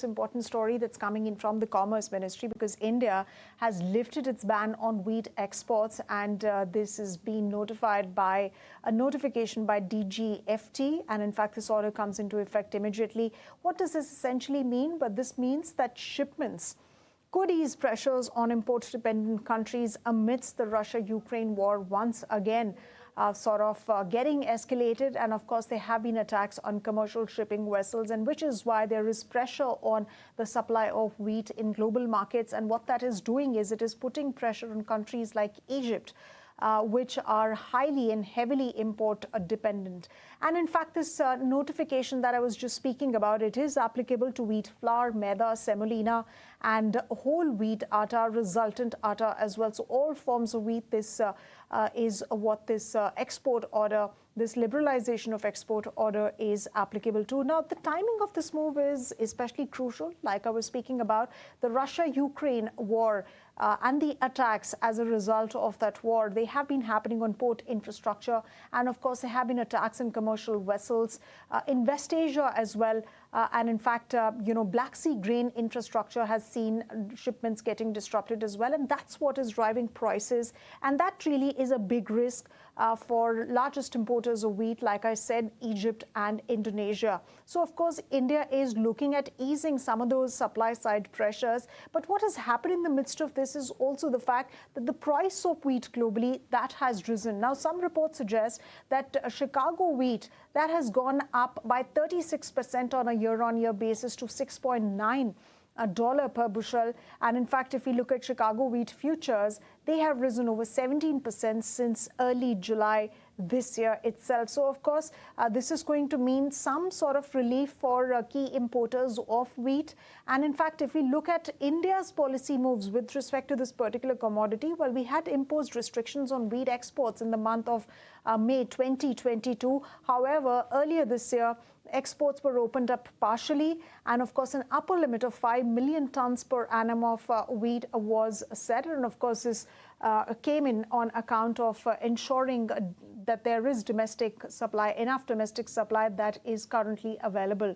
Important story that's coming in from the Commerce Ministry, because India has lifted its ban on wheat exports, and this has been notified by a notification by DGFT, and in fact this order comes into effect immediately. What does this essentially mean? But this means that shipments could ease pressures on import-dependent countries amidst the Russia-Ukraine war once again. Getting escalated, and of course there have been attacks on commercial shipping vessels, and which is why there is pressure on the supply of wheat in global markets. And what that is doing is it is putting pressure on countries like Egypt, which are highly and heavily import dependent. And in fact, this notification that I was just speaking about, it is applicable to wheat flour, maida, semolina, and whole wheat atta, resultant atta as well. So all forms of wheat, this is what this export order, this liberalization of export order is applicable to. Now, the timing of this move is especially crucial. Like I was speaking about, the Russia-Ukraine war and the attacks as a result of that war, they have been happening on port infrastructure. And of course, there have been attacks on commercial vessels in West Asia as well. And in fact, Black Sea grain infrastructure has seen shipments getting disrupted as well. And that's what is driving prices. And that really is a big risk for largest importers of wheat, like I said, Egypt and Indonesia. So, of course, India is looking at easing some of those supply side pressures. But what has happened in the midst of this is also the fact that the price of wheat globally, that has risen. Now, some reports suggest that Chicago wheat, that has gone up by 36% on a year-on-year basis to $6.9 per bushel. And in fact, if we look at Chicago wheat futures, they have risen over 17% since early July this year itself. So, of course, this is going to mean some sort of relief for key importers of wheat. And in fact, if we look at India's policy moves with respect to this particular commodity, well, we had imposed restrictions on wheat exports in the month of May 2022. However, earlier this year, exports were opened up partially, and of course an upper limit of 5 million tons per annum of wheat was set. And of course this came in on account of ensuring that there is domestic supply, enough domestic supply that is currently available.